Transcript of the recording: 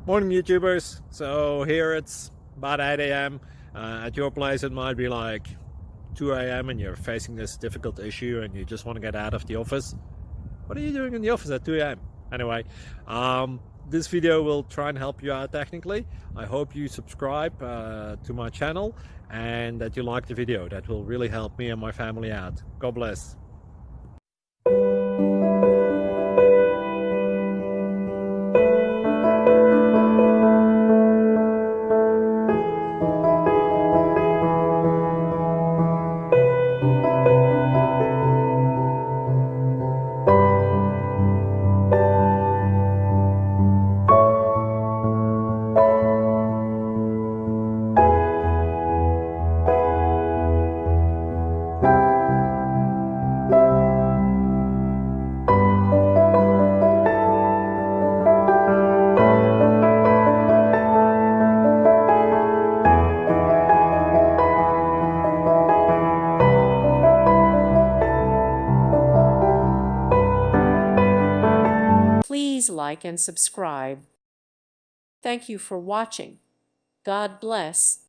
Morning YouTubers. So here it's about 8 a.m. At your place it might be like 2 a.m. and you're facing this difficult issue and you just want to get out of the office. What are you doing in the office at 2 a.m.? Anyway, this video will try and help you out technically. I hope you subscribe to my channel and that you like the video. That will really help me and my family out. God bless. Please like and subscribe. Thank you for watching. God bless.